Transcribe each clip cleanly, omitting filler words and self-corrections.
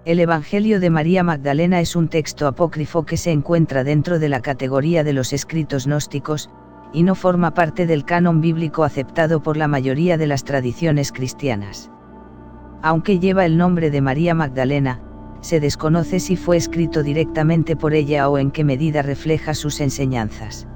El Evangelio de María Magdalena es un texto apócrifo que se encuentra dentro de la categoría de los escritos gnósticos, y no forma parte del canon bíblico aceptado por la mayoría de las tradiciones cristianas. Aunque lleva el nombre de María Magdalena, se desconoce si fue escrito directamente por ella o en qué medida refleja sus enseñanzas.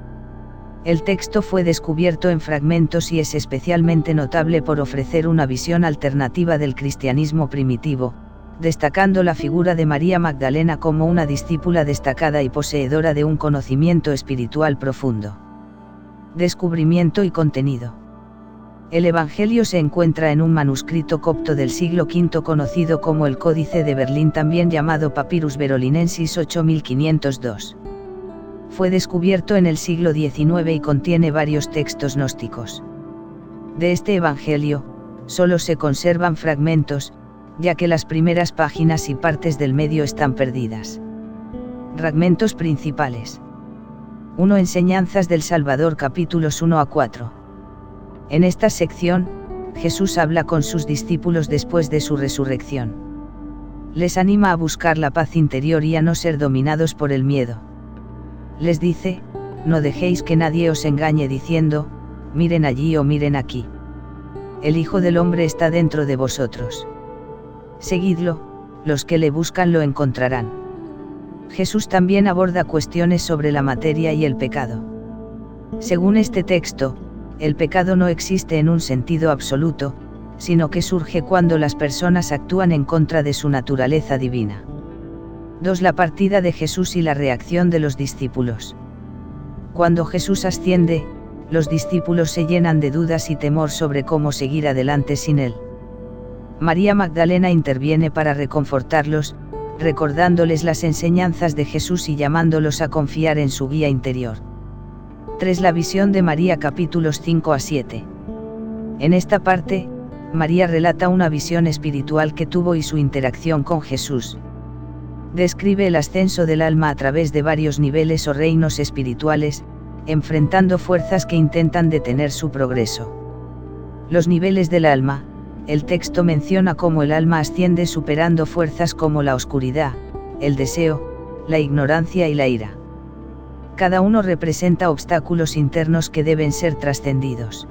El texto fue descubierto en fragmentos y es especialmente notable por ofrecer una visión alternativa del cristianismo primitivo, destacando la figura de María Magdalena como una discípula destacada y poseedora de un conocimiento espiritual profundo. Descubrimiento y contenido. El Evangelio se encuentra en un manuscrito copto del siglo V conocido como el Códice de Berlín, también llamado Papyrus Berolinensis 8502. Fue descubierto en el siglo XIX y contiene varios textos gnósticos. De este Evangelio, solo se conservan fragmentos, ya que las primeras páginas y partes del medio están perdidas. Fragmentos principales. 1. Enseñanzas del Salvador, capítulos 1 a 4. En esta sección, Jesús habla con sus discípulos después de su resurrección. Les anima a buscar la paz interior y a no ser dominados por el miedo. Les dice: no dejéis que nadie os engañe diciendo, miren allí o miren aquí. El Hijo del Hombre está dentro de vosotros. Seguidlo, los que le buscan lo encontrarán. Jesús también aborda cuestiones sobre la materia y el pecado. Según este texto, el pecado no existe en un sentido absoluto, sino que surge cuando las personas actúan en contra de su naturaleza divina. 2. La partida de Jesús y la reacción de los discípulos. Cuando Jesús asciende, los discípulos se llenan de dudas y temor sobre cómo seguir adelante sin él. María Magdalena interviene para reconfortarlos, recordándoles las enseñanzas de Jesús y llamándolos a confiar en su guía interior. 3. La visión de María, capítulos 5 a 7. En esta parte, María relata una visión espiritual que tuvo y su interacción con Jesús. Describe el ascenso del alma a través de varios niveles o reinos espirituales, enfrentando fuerzas que intentan detener su progreso. Los niveles del alma. El texto menciona cómo el alma asciende superando fuerzas como la oscuridad, el deseo, la ignorancia y la ira. Cada uno representa obstáculos internos que deben ser trascendidos.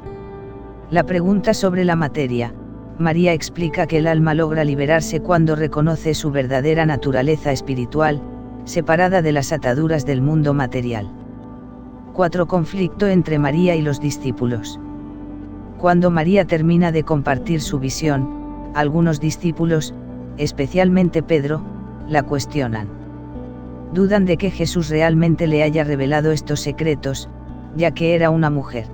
La pregunta sobre la materia. María explica que el alma logra liberarse cuando reconoce su verdadera naturaleza espiritual, separada de las ataduras del mundo material. 4. Conflicto entre María y los discípulos. Cuando María termina de compartir su visión, algunos discípulos, especialmente Pedro, la cuestionan. Dudan de que Jesús realmente le haya revelado estos secretos, ya que era una mujer.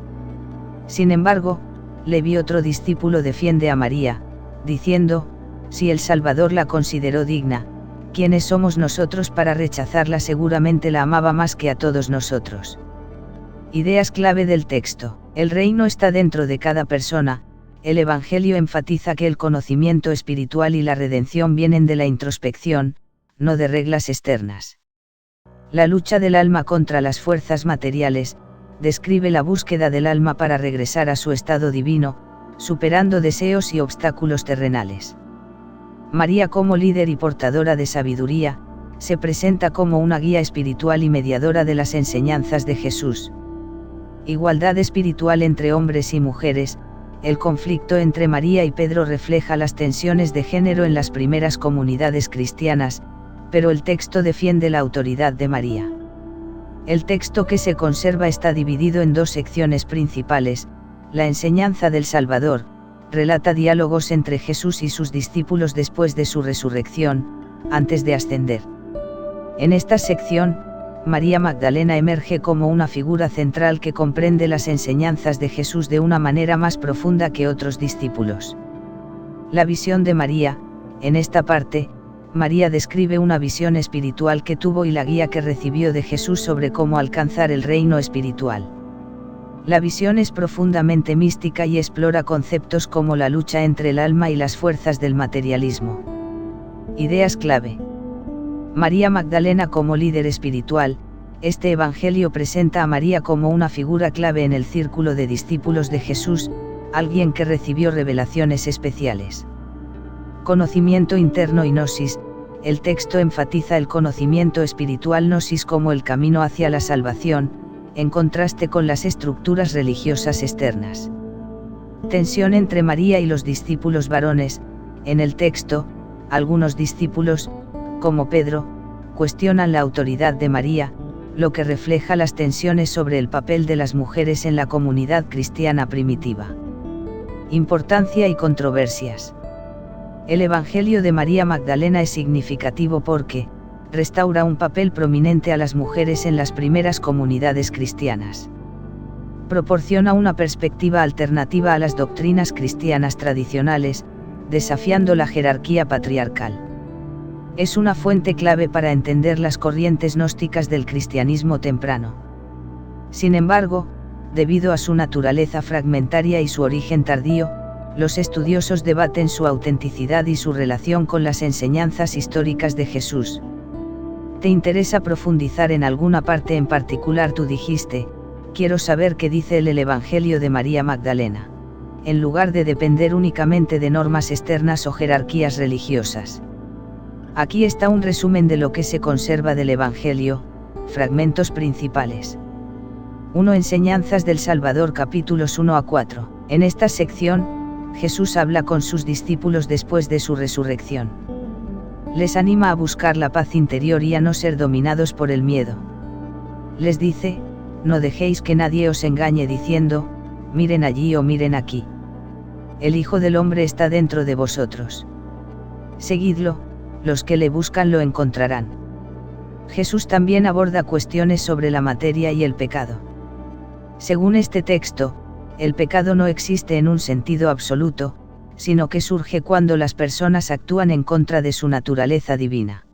Sin embargo, Leví, otro discípulo, defiende a María, diciendo: si el Salvador la consideró digna, ¿quiénes somos nosotros para rechazarla? Seguramente la amaba más que a todos nosotros. Ideas clave del texto. El reino está dentro de cada persona. El Evangelio enfatiza que el conocimiento espiritual y la redención vienen de la introspección, no de reglas externas. La lucha del alma contra las fuerzas materiales. Describe la búsqueda del alma para regresar a su estado divino, superando deseos y obstáculos terrenales. María, como líder y portadora de sabiduría, se presenta como una guía espiritual y mediadora de las enseñanzas de Jesús. Igualdad espiritual entre hombres y mujeres. El conflicto entre María y Pedro refleja las tensiones de género en las primeras comunidades cristianas, pero el texto defiende la autoridad de María. El texto que se conserva está dividido en dos secciones principales. La enseñanza del Salvador, relata diálogos entre Jesús y sus discípulos después de su resurrección, antes de ascender. En esta sección, María Magdalena emerge como una figura central que comprende las enseñanzas de Jesús de una manera más profunda que otros discípulos. La visión de María. En esta parte, María describe una visión espiritual que tuvo y la guía que recibió de Jesús sobre cómo alcanzar el reino espiritual. La visión es profundamente mística y explora conceptos como la lucha entre el alma y las fuerzas del materialismo. Ideas clave. María Magdalena como líder espiritual. Este Evangelio presenta a María como una figura clave en el círculo de discípulos de Jesús, alguien que recibió revelaciones especiales. Conocimiento interno y gnosis. el texto enfatiza el conocimiento espiritual gnosis como el camino hacia la salvación, en contraste con las estructuras religiosas externas. Tensión entre María y los discípulos varones. En el texto, algunos discípulos, como Pedro, cuestionan la autoridad de María, lo que refleja las tensiones sobre el papel de las mujeres en la comunidad cristiana primitiva. Importancia y controversias. El Evangelio de María Magdalena es significativo porque restaura un papel prominente a las mujeres en las primeras comunidades cristianas. Proporciona una perspectiva alternativa a las doctrinas cristianas tradicionales, desafiando la jerarquía patriarcal. Es una fuente clave para entender las corrientes gnósticas del cristianismo temprano. Sin embargo, debido a su naturaleza fragmentaria y su origen tardío, los estudiosos debaten su autenticidad y su relación con las enseñanzas históricas de Jesús. ¿Te interesa profundizar en alguna parte en particular? Tú dijiste, quiero saber qué dice el Evangelio de María Magdalena, en lugar de depender únicamente de normas externas o jerarquías religiosas. Aquí está un resumen de lo que se conserva del Evangelio, fragmentos principales. 1. Enseñanzas del Salvador capítulos 1 a 4. En esta sección, Jesús habla con sus discípulos después de su resurrección. Les anima a buscar la paz interior y a no ser dominados por el miedo. Les dice, no dejéis que nadie os engañe diciendo, miren allí o miren aquí. El Hijo del Hombre está dentro de vosotros. Seguidlo, los que le buscan lo encontrarán. Jesús también aborda cuestiones sobre la materia y el pecado. Según este texto, el pecado no existe en un sentido absoluto, sino que surge cuando las personas actúan en contra de su naturaleza divina.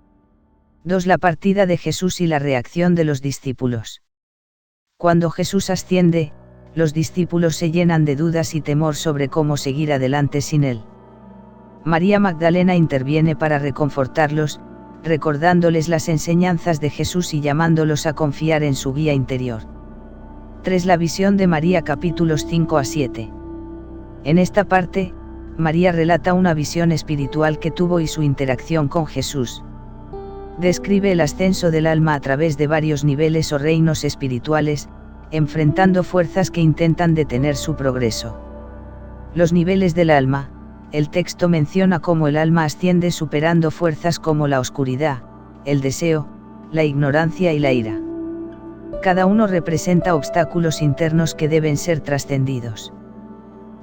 2. La partida de Jesús y la reacción de los discípulos. Cuando Jesús asciende, los discípulos se llenan de dudas y temor sobre cómo seguir adelante sin él. María Magdalena interviene para reconfortarlos, recordándoles las enseñanzas de Jesús y llamándolos a confiar en su guía interior. 3. La visión de María capítulos 5 a 7. En esta parte, María relata una visión espiritual que tuvo y su interacción con Jesús. Describe el ascenso del alma a través de varios niveles o reinos espirituales, enfrentando fuerzas que intentan detener su progreso. Los niveles del alma. El texto menciona cómo el alma asciende superando fuerzas como la oscuridad, el deseo, la ignorancia y la ira. Cada uno representa obstáculos internos que deben ser trascendidos.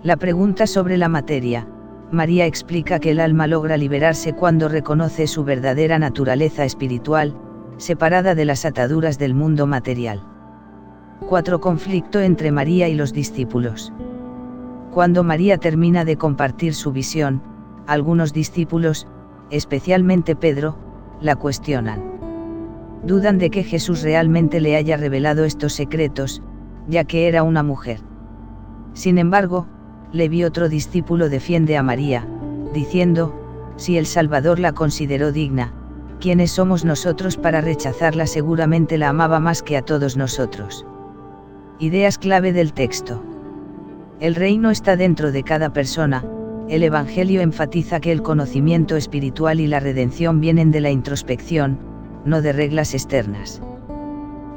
La pregunta sobre la materia. María explica que el alma logra liberarse cuando reconoce su verdadera naturaleza espiritual, separada de las ataduras del mundo material. 4. Conflicto entre María y los discípulos. Cuando María termina de compartir su visión, algunos discípulos, especialmente Pedro, la cuestionan. Dudan de que Jesús realmente le haya revelado estos secretos, ya que era una mujer. Sin embargo, Leví, otro discípulo, defiende a María, diciendo, si el Salvador la consideró digna, ¿quiénes somos nosotros para rechazarla? Seguramente la amaba más que a todos nosotros. Ideas clave del texto. El reino está dentro de cada persona. El Evangelio enfatiza que el conocimiento espiritual y la redención vienen de la introspección, no de reglas externas.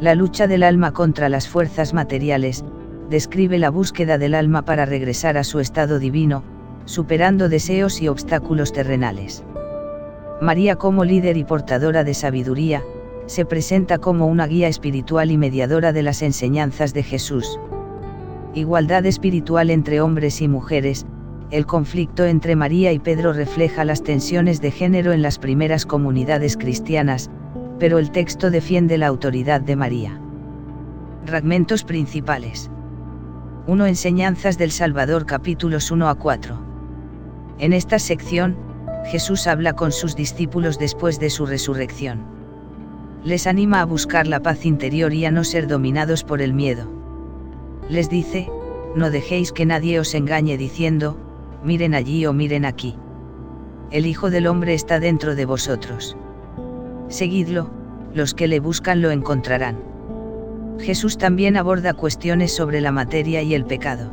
La lucha del alma contra las fuerzas materiales, describe la búsqueda del alma para regresar a su estado divino, superando deseos y obstáculos terrenales. María, como líder y portadora de sabiduría, se presenta como una guía espiritual y mediadora de las enseñanzas de Jesús. Igualdad espiritual entre hombres y mujeres. El conflicto entre María y Pedro refleja las tensiones de género en las primeras comunidades cristianas, pero el texto defiende la autoridad de María. Fragmentos principales. 1. Enseñanzas del Salvador capítulos 1 a 4. En esta sección, Jesús habla con sus discípulos después de su resurrección. Les anima a buscar la paz interior y a no ser dominados por el miedo. Les dice, no dejéis que nadie os engañe diciendo, miren allí o miren aquí. El Hijo del Hombre está dentro de vosotros. Seguidlo, los que le buscan lo encontrarán. Jesús también aborda cuestiones sobre la materia y el pecado.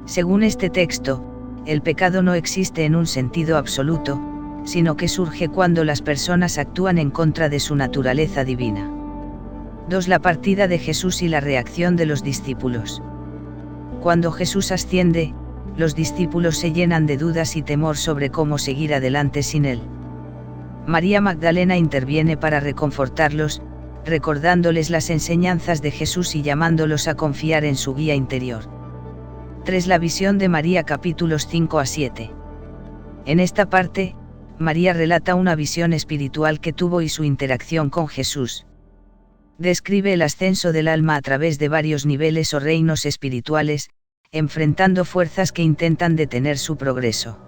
Según este texto, el pecado no existe en un sentido absoluto, sino que surge cuando las personas actúan en contra de su naturaleza divina. 2. La partida de Jesús y la reacción de los discípulos. Cuando Jesús asciende, los discípulos se llenan de dudas y temor sobre cómo seguir adelante sin él. María Magdalena interviene para reconfortarlos, recordándoles las enseñanzas de Jesús y llamándolos a confiar en su guía interior. 3. La visión de María, capítulos 5 a 7. En esta parte, María relata una visión espiritual que tuvo y su interacción con Jesús. Describe el ascenso del alma a través de varios niveles o reinos espirituales, enfrentando fuerzas que intentan detener su progreso.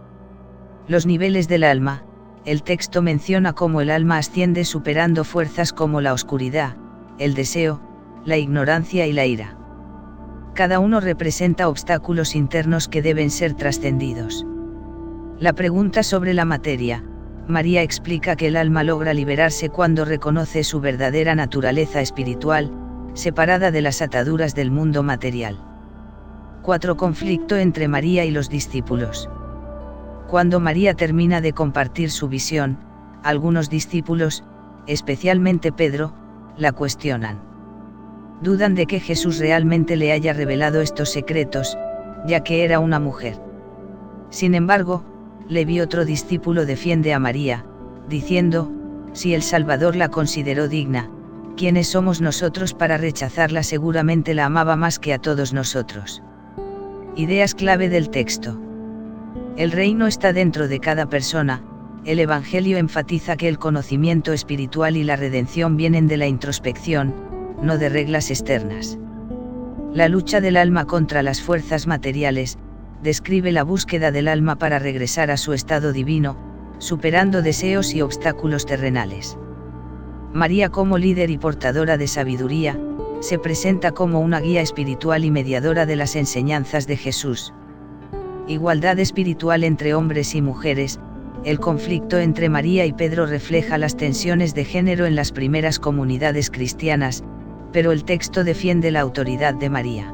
Los niveles del alma. El texto menciona cómo el alma asciende superando fuerzas como la oscuridad, el deseo, la ignorancia y la ira. Cada uno representa obstáculos internos que deben ser trascendidos. La pregunta sobre la materia. María explica que el alma logra liberarse cuando reconoce su verdadera naturaleza espiritual, separada de las ataduras del mundo material. 4. Conflicto entre María y los discípulos. Cuando María termina de compartir su visión, algunos discípulos, especialmente Pedro, la cuestionan. Dudan de que Jesús realmente le haya revelado estos secretos, ya que era una mujer. Sin embargo, Leví, otro discípulo, defiende a María, diciendo: si el Salvador la consideró digna, ¿quiénes somos nosotros para rechazarla? Seguramente la amaba más que a todos nosotros. Ideas clave del texto. El reino está dentro de cada persona. El Evangelio enfatiza que el conocimiento espiritual y la redención vienen de la introspección, no de reglas externas. La lucha del alma contra las fuerzas materiales describe la búsqueda del alma para regresar a su estado divino, superando deseos y obstáculos terrenales. María, como líder y portadora de sabiduría, se presenta como una guía espiritual y mediadora de las enseñanzas de Jesús. Igualdad espiritual entre hombres y mujeres. El conflicto entre María y Pedro refleja las tensiones de género en las primeras comunidades cristianas, pero el texto defiende la autoridad de María.